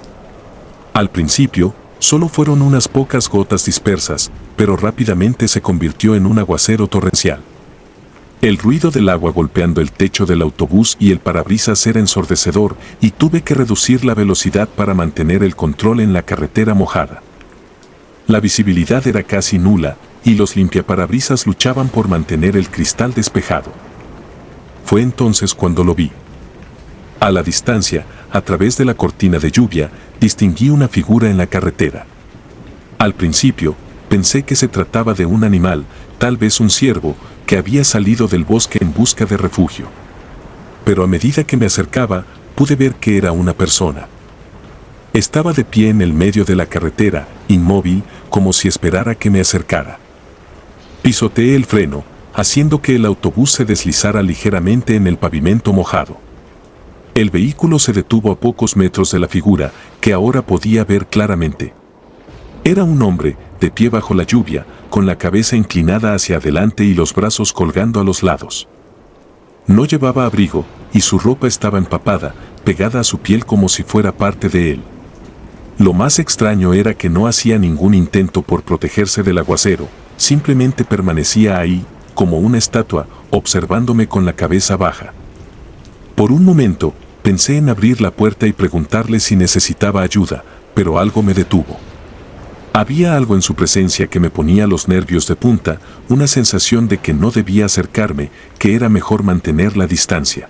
Al principio, solo fueron unas pocas gotas dispersas, pero rápidamente se convirtió en un aguacero torrencial. El ruido del agua golpeando el techo del autobús y el parabrisas era ensordecedor y tuve que reducir la velocidad para mantener el control en la carretera mojada. La visibilidad era casi nula y los limpiaparabrisas luchaban por mantener el cristal despejado. Fue entonces cuando lo vi. A la distancia, a través de la cortina de lluvia, distinguí una figura en la carretera. Al principio, pensé que se trataba de un animal, tal vez un ciervo, que había salido del bosque en busca de refugio. Pero a medida que me acercaba, pude ver que era una persona. Estaba de pie en el medio de la carretera, inmóvil, como si esperara que me acercara. Pisoteé el freno, haciendo que el autobús se deslizara ligeramente en el pavimento mojado. El vehículo se detuvo a pocos metros de la figura, que ahora podía ver claramente. Era un hombre, de pie bajo la lluvia, con la cabeza inclinada hacia adelante y los brazos colgando a los lados. No llevaba abrigo, y su ropa estaba empapada, pegada a su piel como si fuera parte de él. Lo más extraño era que no hacía ningún intento por protegerse del aguacero, simplemente permanecía ahí, como una estatua, observándome con la cabeza baja. Por un momento, pensé en abrir la puerta y preguntarle si necesitaba ayuda, pero algo me detuvo. Había algo en su presencia que me ponía los nervios de punta, una sensación de que no debía acercarme, que era mejor mantener la distancia.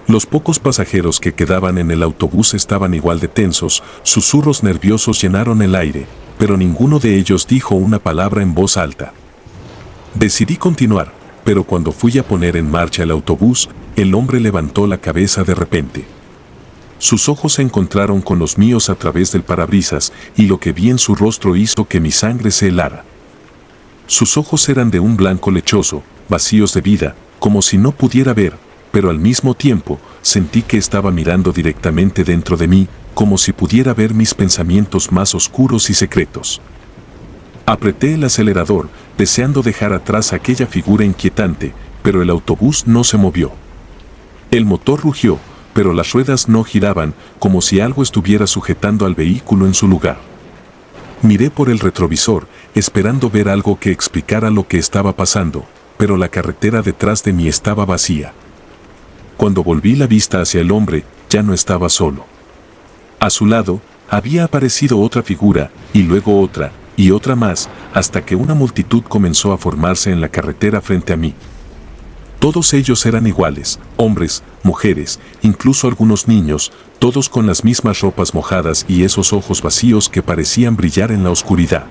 Los pocos pasajeros que quedaban en el autobús estaban igual de tensos, susurros nerviosos llenaron el aire, pero ninguno de ellos dijo una palabra en voz alta. Decidí continuar, pero cuando fui a poner en marcha el autobús, el hombre levantó la cabeza de repente. Sus ojos se encontraron con los míos a través del parabrisas, y lo que vi en su rostro hizo que mi sangre se helara. Sus ojos eran de un blanco lechoso, vacíos de vida, como si no pudiera ver, pero al mismo tiempo sentí que estaba mirando directamente dentro de mí, como si pudiera ver mis pensamientos más oscuros y secretos. Apreté el acelerador, deseando dejar atrás aquella figura inquietante, pero el autobús no se movió. El motor rugió, pero las ruedas no giraban, como si algo estuviera sujetando al vehículo en su lugar. Miré por el retrovisor, esperando ver algo que explicara lo que estaba pasando, pero la carretera detrás de mí estaba vacía. Cuando volví la vista hacia el hombre, ya no estaba solo. A su lado, había aparecido otra figura, y luego otra, y otra más, hasta que una multitud comenzó a formarse en la carretera frente a mí. Todos ellos eran iguales, hombres, mujeres, incluso algunos niños, todos con las mismas ropas mojadas y esos ojos vacíos que parecían brillar en la oscuridad.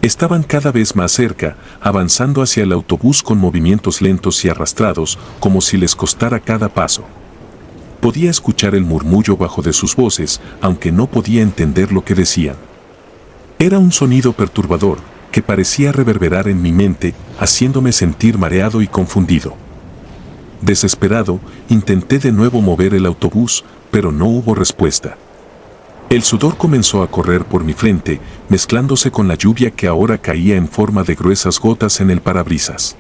Estaban cada vez más cerca, avanzando hacia el autobús con movimientos lentos y arrastrados, como si les costara cada paso. Podía escuchar el murmullo bajo de sus voces, aunque no podía entender lo que decían. Era un sonido perturbador, que parecía reverberar en mi mente, haciéndome sentir mareado y confundido. Desesperado, intenté de nuevo mover el autobús, pero no hubo respuesta. El sudor comenzó a correr por mi frente, mezclándose con la lluvia que ahora caía en forma de gruesas gotas en el parabrisas.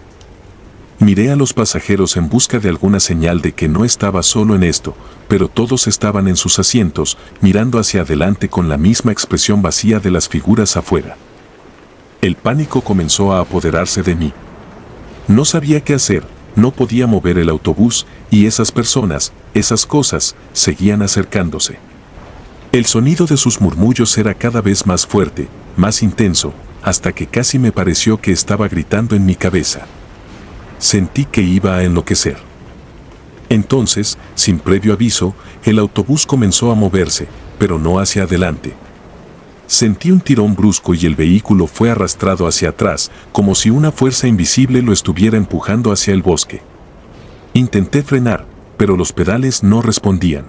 Miré a los pasajeros en busca de alguna señal de que no estaba solo en esto, pero todos estaban en sus asientos, mirando hacia adelante con la misma expresión vacía de las figuras afuera. El pánico comenzó a apoderarse de mí. No sabía qué hacer, no podía mover el autobús, y esas personas, esas cosas, seguían acercándose. El sonido de sus murmullos era cada vez más fuerte, más intenso, hasta que casi me pareció que estaba gritando en mi cabeza. Sentí que iba a enloquecer. Entonces, sin previo aviso, el autobús comenzó a moverse, pero no hacia adelante. Sentí un tirón brusco y el vehículo fue arrastrado hacia atrás, como si una fuerza invisible lo estuviera empujando hacia el bosque. Intenté frenar, pero los pedales no respondían.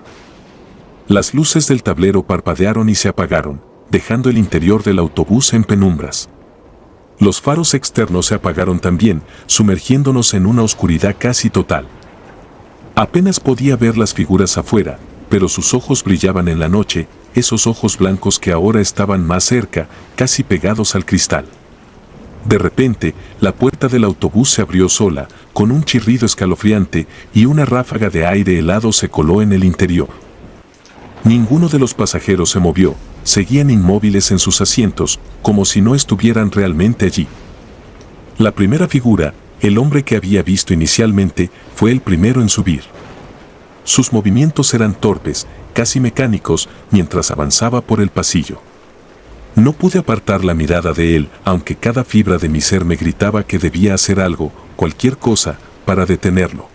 Las luces del tablero parpadearon y se apagaron, dejando el interior del autobús en penumbras. Los faros externos se apagaron también, sumergiéndonos en una oscuridad casi total. Apenas podía ver las figuras afuera, pero sus ojos brillaban en la noche, esos ojos blancos que ahora estaban más cerca, casi pegados al cristal. De repente, la puerta del autobús se abrió sola, con un chirrido escalofriante, y una ráfaga de aire helado se coló en el interior. Ninguno de los pasajeros se movió, seguían inmóviles en sus asientos, como si no estuvieran realmente allí. La primera figura, el hombre que había visto inicialmente, fue el primero en subir. Sus movimientos eran torpes, casi mecánicos, mientras avanzaba por el pasillo. No pude apartar la mirada de él, aunque cada fibra de mi ser me gritaba que debía hacer algo, cualquier cosa, para detenerlo.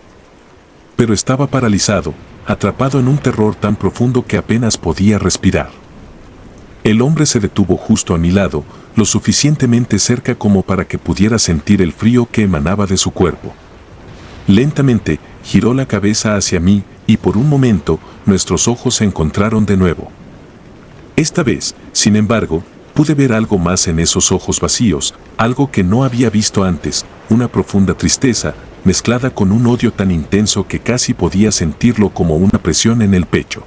Pero estaba paralizado, atrapado en un terror tan profundo que apenas podía respirar. El hombre se detuvo justo a mi lado, lo suficientemente cerca como para que pudiera sentir el frío que emanaba de su cuerpo. Lentamente, giró la cabeza hacia mí, y por un momento, nuestros ojos se encontraron de nuevo. Esta vez, sin embargo, pude ver algo más en esos ojos vacíos, algo que no había visto antes, una profunda tristeza, mezclada con un odio tan intenso que casi podía sentirlo como una presión en el pecho.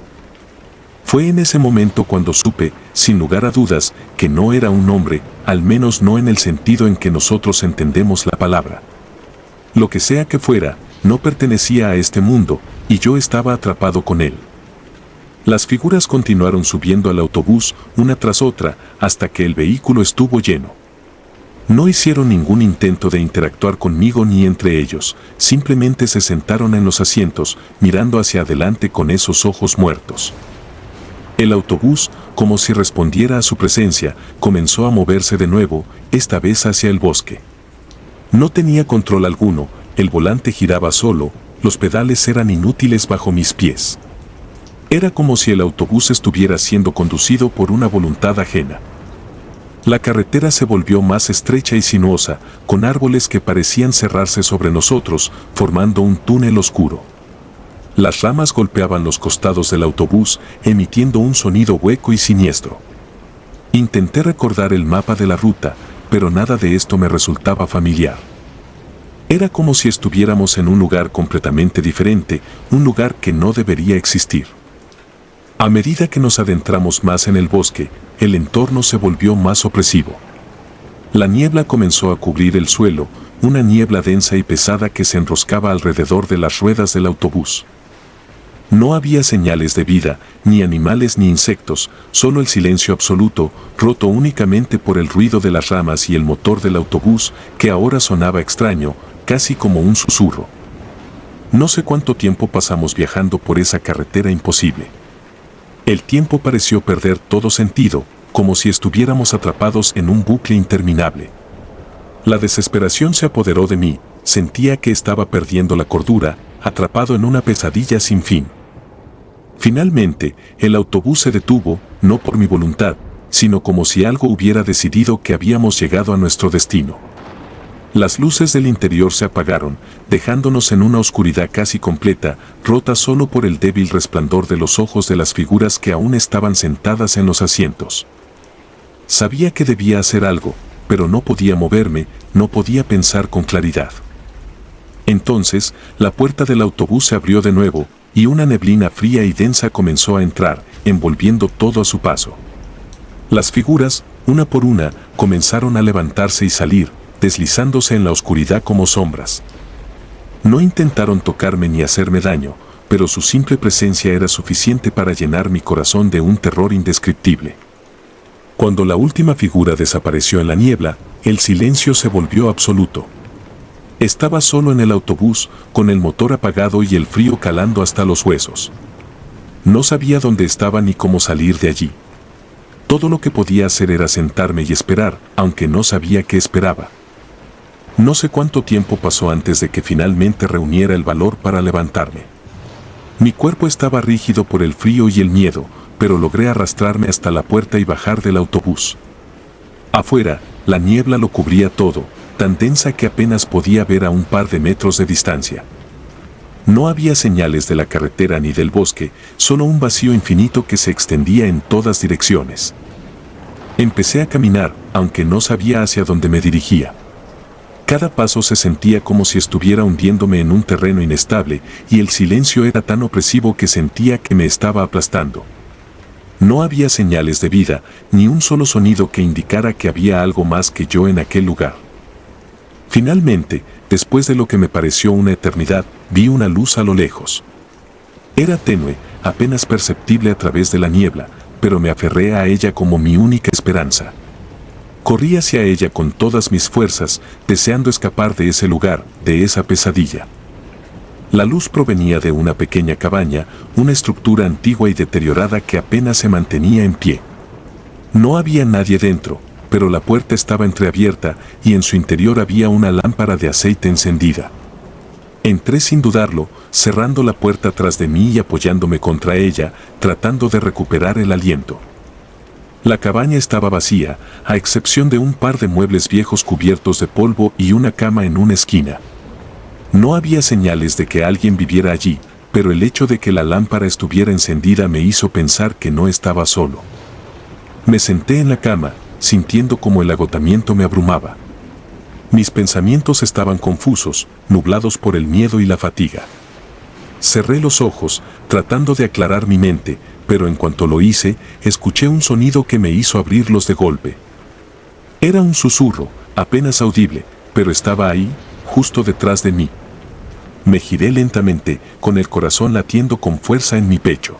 Fue en ese momento cuando supe, sin lugar a dudas, que no era un hombre, al menos no en el sentido en que nosotros entendemos la palabra. Lo que sea que fuera, no pertenecía a este mundo, y yo estaba atrapado con él. Las figuras continuaron subiendo al autobús una tras otra hasta que el vehículo estuvo lleno. No hicieron ningún intento de interactuar conmigo ni entre ellos, simplemente se sentaron en los asientos, mirando hacia adelante con esos ojos muertos. El autobús, como si respondiera a su presencia, comenzó a moverse de nuevo, esta vez hacia el bosque. No tenía control alguno, el volante giraba solo, los pedales eran inútiles bajo mis pies. Era como si el autobús estuviera siendo conducido por una voluntad ajena. La carretera se volvió más estrecha y sinuosa, con árboles que parecían cerrarse sobre nosotros, formando un túnel oscuro. Las ramas golpeaban los costados del autobús, emitiendo un sonido hueco y siniestro. Intenté recordar el mapa de la ruta, pero nada de esto me resultaba familiar. Era como si estuviéramos en un lugar completamente diferente, un lugar que no debería existir. A medida que nos adentramos más en el bosque, el entorno se volvió más opresivo. La niebla comenzó a cubrir el suelo, una niebla densa y pesada que se enroscaba alrededor de las ruedas del autobús. No había señales de vida, ni animales ni insectos, solo el silencio absoluto, roto únicamente por el ruido de las ramas y el motor del autobús, que ahora sonaba extraño, casi como un susurro. No sé cuánto tiempo pasamos viajando por esa carretera imposible. El tiempo pareció perder todo sentido, como si estuviéramos atrapados en un bucle interminable. La desesperación se apoderó de mí, sentía que estaba perdiendo la cordura, atrapado en una pesadilla sin fin. Finalmente, el autobús se detuvo, no por mi voluntad, sino como si algo hubiera decidido que habíamos llegado a nuestro destino. Las luces del interior se apagaron, dejándonos en una oscuridad casi completa, rota solo por el débil resplandor de los ojos de las figuras que aún estaban sentadas en los asientos. Sabía que debía hacer algo, pero no podía moverme, no podía pensar con claridad. Entonces, la puerta del autobús se abrió de nuevo, y una neblina fría y densa comenzó a entrar, envolviendo todo a su paso. Las figuras, una por una, comenzaron a levantarse y salir, deslizándose en la oscuridad como sombras. No intentaron tocarme ni hacerme daño, pero su simple presencia era suficiente para llenar mi corazón de un terror indescriptible. Cuando la última figura desapareció en la niebla, el silencio se volvió absoluto. Estaba solo en el autobús, con el motor apagado y el frío calando hasta los huesos. No sabía dónde estaba ni cómo salir de allí. Todo lo que podía hacer era sentarme y esperar, aunque no sabía qué esperaba. No sé cuánto tiempo pasó antes de que finalmente reuniera el valor para levantarme. Mi cuerpo estaba rígido por el frío y el miedo, pero logré arrastrarme hasta la puerta y bajar del autobús. Afuera, la niebla lo cubría todo, tan densa que apenas podía ver a un par de metros de distancia. No había señales de la carretera ni del bosque, solo un vacío infinito que se extendía en todas direcciones. Empecé a caminar, aunque no sabía hacia dónde me dirigía. Cada paso se sentía como si estuviera hundiéndome en un terreno inestable, y el silencio era tan opresivo que sentía que me estaba aplastando. No había señales de vida, ni un solo sonido que indicara que había algo más que yo en aquel lugar. Finalmente, después de lo que me pareció una eternidad, vi una luz a lo lejos. Era tenue, apenas perceptible a través de la niebla, pero me aferré a ella como mi única esperanza. Corrí hacia ella con todas mis fuerzas, deseando escapar de ese lugar, de esa pesadilla. La luz provenía de una pequeña cabaña, una estructura antigua y deteriorada que apenas se mantenía en pie. No había nadie dentro, pero la puerta estaba entreabierta y en su interior había una lámpara de aceite encendida. Entré sin dudarlo, cerrando la puerta tras de mí y apoyándome contra ella, tratando de recuperar el aliento. La cabaña estaba vacía, a excepción de un par de muebles viejos cubiertos de polvo y una cama en una esquina. No había señales de que alguien viviera allí, pero el hecho de que la lámpara estuviera encendida me hizo pensar que no estaba solo. Me senté en la cama, sintiendo como el agotamiento me abrumaba. Mis pensamientos estaban confusos, nublados por el miedo y la fatiga. Cerré los ojos, tratando de aclarar mi mente, pero en cuanto lo hice, escuché un sonido que me hizo abrirlos de golpe. Era un susurro, apenas audible, pero estaba ahí, justo detrás de mí. Me giré lentamente, con el corazón latiendo con fuerza en mi pecho.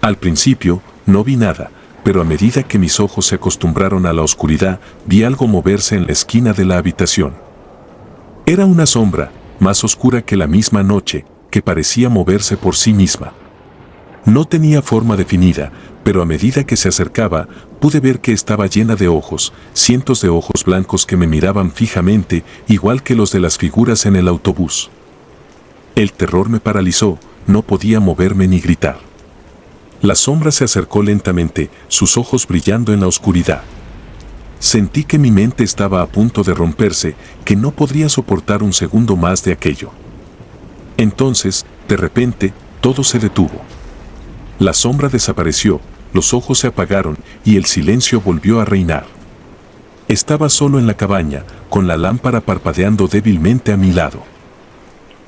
Al principio, no vi nada, pero a medida que mis ojos se acostumbraron a la oscuridad, vi algo moverse en la esquina de la habitación. Era una sombra, más oscura que la misma noche, que parecía moverse por sí misma. No tenía forma definida, pero a medida que se acercaba, pude ver que estaba llena de ojos, cientos de ojos blancos que me miraban fijamente, igual que los de las figuras en el autobús. El terror me paralizó, no podía moverme ni gritar. La sombra se acercó lentamente, sus ojos brillando en la oscuridad. Sentí que mi mente estaba a punto de romperse, que no podría soportar un segundo más de aquello. Entonces, de repente, todo se detuvo. La sombra desapareció, los ojos se apagaron y el silencio volvió a reinar. Estaba solo en la cabaña, con la lámpara parpadeando débilmente a mi lado.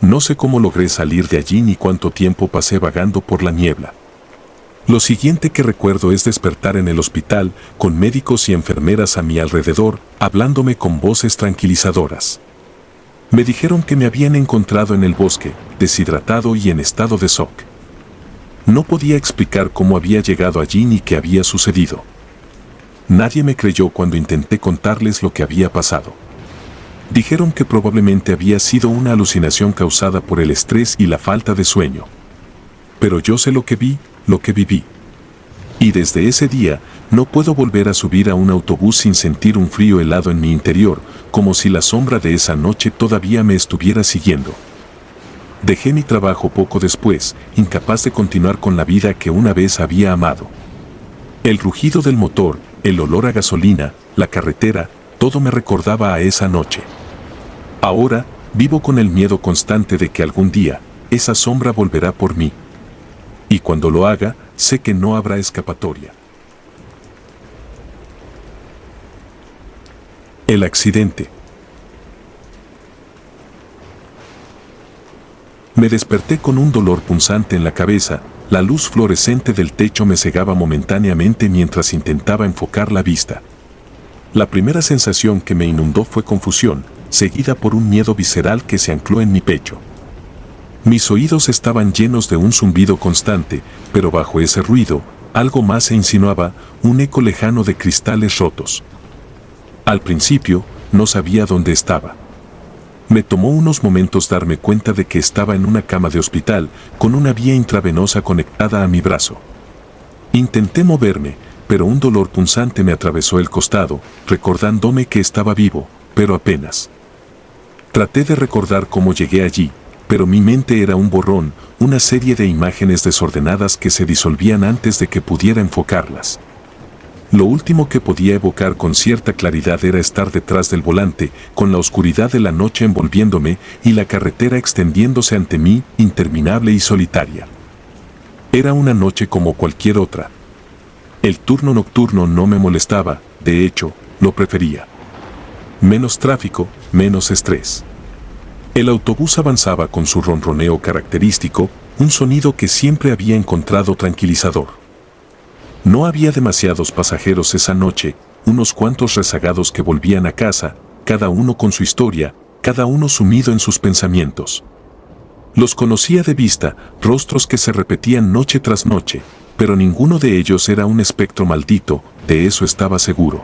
No sé cómo logré salir de allí ni cuánto tiempo pasé vagando por la niebla. Lo siguiente que recuerdo es despertar en el hospital, con médicos y enfermeras a mi alrededor, hablándome con voces tranquilizadoras. Me dijeron que me habían encontrado en el bosque, deshidratado y en estado de shock. No podía explicar cómo había llegado allí ni qué había sucedido. Nadie me creyó cuando intenté contarles lo que había pasado. Dijeron que probablemente había sido una alucinación causada por el estrés y la falta de sueño. Pero yo sé lo que vi, lo que viví. Y desde ese día, no puedo volver a subir a un autobús sin sentir un frío helado en mi interior, como si la sombra de esa noche todavía me estuviera siguiendo. Dejé mi trabajo poco después, incapaz de continuar con la vida que una vez había amado. El rugido del motor, el olor a gasolina, la carretera, todo me recordaba a esa noche. Ahora, vivo con el miedo constante de que algún día, esa sombra volverá por mí. Y cuando lo haga, sé que no habrá escapatoria. El accidente. Me desperté con un dolor punzante en la cabeza, la luz fluorescente del techo me cegaba momentáneamente mientras intentaba enfocar la vista. La primera sensación que me inundó fue confusión, seguida por un miedo visceral que se ancló en mi pecho. Mis oídos estaban llenos de un zumbido constante, pero bajo ese ruido, algo más se insinuaba, un eco lejano de cristales rotos. Al principio, no sabía dónde estaba. Me tomó unos momentos darme cuenta de que estaba en una cama de hospital, con una vía intravenosa conectada a mi brazo. Intenté moverme, pero un dolor punzante me atravesó el costado, recordándome que estaba vivo, pero apenas. Traté de recordar cómo llegué allí, pero mi mente era un borrón, una serie de imágenes desordenadas que se disolvían antes de que pudiera enfocarlas. Lo último que podía evocar con cierta claridad era estar detrás del volante, con la oscuridad de la noche envolviéndome y la carretera extendiéndose ante mí, interminable y solitaria. Era una noche como cualquier otra. El turno nocturno no me molestaba, de hecho, lo prefería. Menos tráfico, menos estrés. El autobús avanzaba con su ronroneo característico, un sonido que siempre había encontrado tranquilizador. No había demasiados pasajeros esa noche, unos cuantos rezagados que volvían a casa, cada uno con su historia, cada uno sumido en sus pensamientos. Los conocía de vista, rostros que se repetían noche tras noche, pero ninguno de ellos era un espectro maldito, de eso estaba seguro.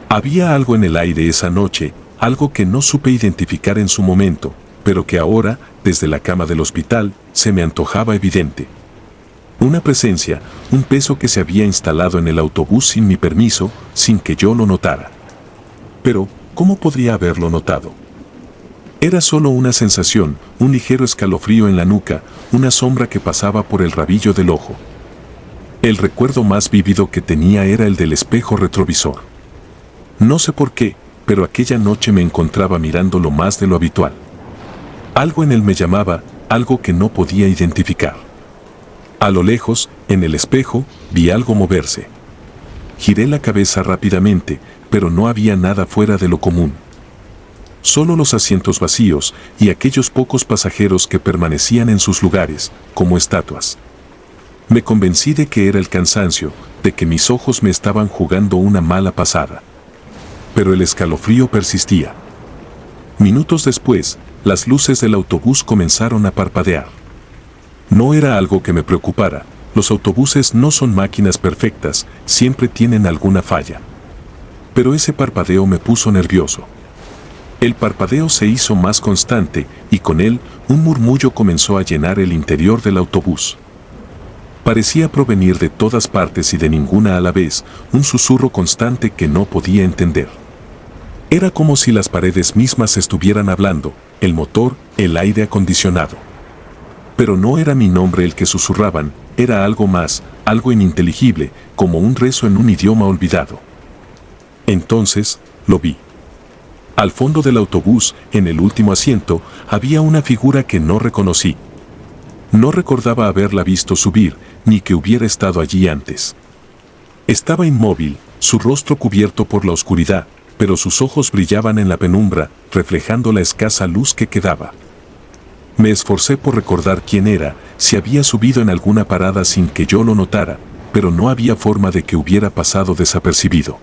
Había algo en el aire esa noche, algo que no supe identificar en su momento, pero que ahora, desde la cama del hospital, se me antojaba evidente. Una presencia, un peso que se había instalado en el autobús sin mi permiso, sin que yo lo notara. Pero, ¿cómo podría haberlo notado? Era solo una sensación, un ligero escalofrío en la nuca, una sombra que pasaba por el rabillo del ojo. El recuerdo más vívido que tenía era el del espejo retrovisor. No sé por qué, pero aquella noche me encontraba mirándolo más de lo habitual. Algo en él me llamaba, algo que no podía identificar. A lo lejos, en el espejo, vi algo moverse. Giré la cabeza rápidamente, pero no había nada fuera de lo común. Solo los asientos vacíos y aquellos pocos pasajeros que permanecían en sus lugares, como estatuas. Me convencí de que era el cansancio, de que mis ojos me estaban jugando una mala pasada. Pero el escalofrío persistía. Minutos después, las luces del autobús comenzaron a parpadear. No era algo que me preocupara, los autobuses no son máquinas perfectas, siempre tienen alguna falla. Pero ese parpadeo me puso nervioso. El parpadeo se hizo más constante y con él un murmullo comenzó a llenar el interior del autobús. Parecía provenir de todas partes y de ninguna a la vez, un susurro constante que no podía entender. Era como si las paredes mismas estuvieran hablando, el motor, el aire acondicionado. Pero no era mi nombre el que susurraban, era algo más, algo ininteligible, como un rezo en un idioma olvidado. Entonces, lo vi. Al fondo del autobús, en el último asiento, había una figura que no reconocí. No recordaba haberla visto subir, ni que hubiera estado allí antes. Estaba inmóvil, su rostro cubierto por la oscuridad, pero sus ojos brillaban en la penumbra, reflejando la escasa luz que quedaba. Me esforcé por recordar quién era, si había subido en alguna parada sin que yo lo notara, pero no había forma de que hubiera pasado desapercibido.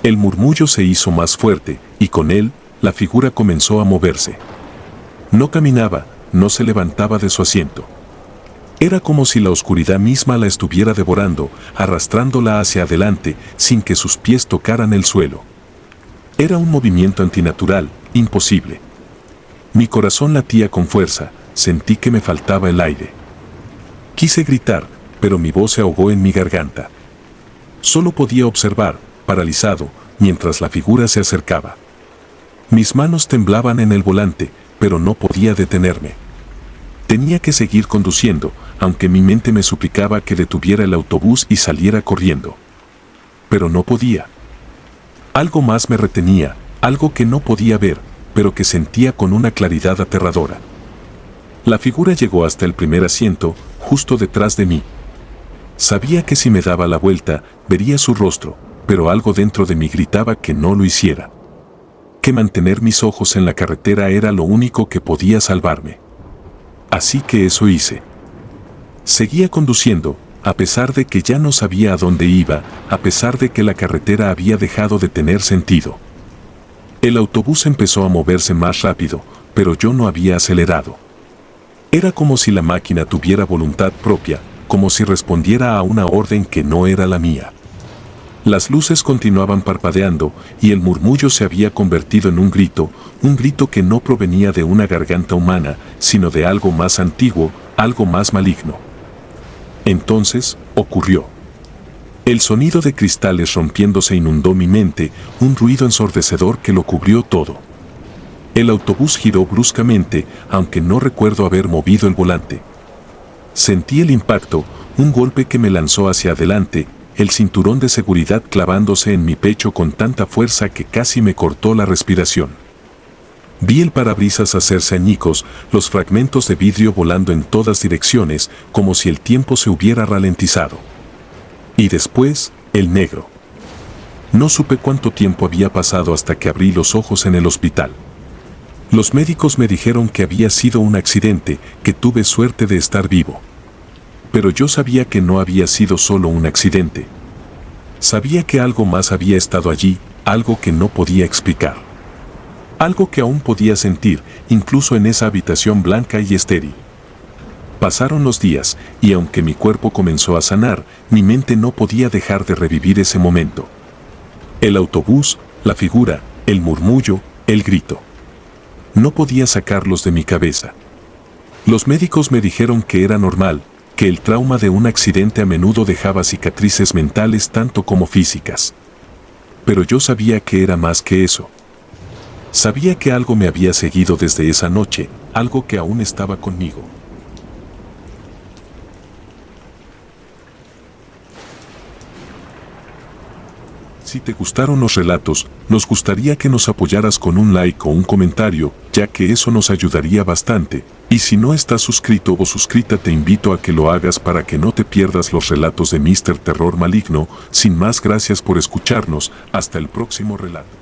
El murmullo se hizo más fuerte, y con él, la figura comenzó a moverse. No caminaba, no se levantaba de su asiento. Era como si la oscuridad misma la estuviera devorando, arrastrándola hacia adelante, sin que sus pies tocaran el suelo. Era un movimiento antinatural, imposible. Mi corazón latía con fuerza, sentí que me faltaba el aire. Quise gritar, pero mi voz se ahogó en mi garganta. Solo podía observar, paralizado, mientras la figura se acercaba. Mis manos temblaban en el volante, pero no podía detenerme. Tenía que seguir conduciendo, aunque mi mente me suplicaba que detuviera el autobús y saliera corriendo. Pero no podía. Algo más me retenía, algo que no podía ver, pero que sentía con una claridad aterradora. La figura llegó hasta el primer asiento, justo detrás de mí. Sabía que si me daba la vuelta, vería su rostro, pero algo dentro de mí gritaba que no lo hiciera. Que mantener mis ojos en la carretera era lo único que podía salvarme. Así que eso hice. Seguía conduciendo, a pesar de que ya no sabía a dónde iba, a pesar de que la carretera había dejado de tener sentido. El autobús empezó a moverse más rápido, pero yo no había acelerado. Era como si la máquina tuviera voluntad propia, como si respondiera a una orden que no era la mía. Las luces continuaban parpadeando y el murmullo se había convertido en un grito que no provenía de una garganta humana, sino de algo más antiguo, algo más maligno. Entonces, ocurrió. El sonido de cristales rompiéndose inundó mi mente, un ruido ensordecedor que lo cubrió todo. El autobús giró bruscamente, aunque no recuerdo haber movido el volante. Sentí el impacto, un golpe que me lanzó hacia adelante, el cinturón de seguridad clavándose en mi pecho con tanta fuerza que casi me cortó la respiración. Vi el parabrisas hacerse añicos, los fragmentos de vidrio volando en todas direcciones, como si el tiempo se hubiera ralentizado. Y después, el negro. No supe cuánto tiempo había pasado hasta que abrí los ojos en el hospital. Los médicos me dijeron que había sido un accidente, que tuve suerte de estar vivo. Pero yo sabía que no había sido solo un accidente. Sabía que algo más había estado allí, algo que no podía explicar. Algo que aún podía sentir, incluso en esa habitación blanca y estéril. Pasaron los días, y aunque mi cuerpo comenzó a sanar, mi mente no podía dejar de revivir ese momento. El autobús, la figura, el murmullo, el grito. No podía sacarlos de mi cabeza. Los médicos me dijeron que era normal, que el trauma de un accidente a menudo dejaba cicatrices mentales tanto como físicas. Pero yo sabía que era más que eso. Sabía que algo me había seguido desde esa noche, algo que aún estaba conmigo. Si te gustaron los relatos, nos gustaría que nos apoyaras con un like o un comentario, ya que eso nos ayudaría bastante. Y si no estás suscrito o suscrita, te invito a que lo hagas para que no te pierdas los relatos de Mr. Terror Maligno. Sin más, gracias por escucharnos. Hasta el próximo relato.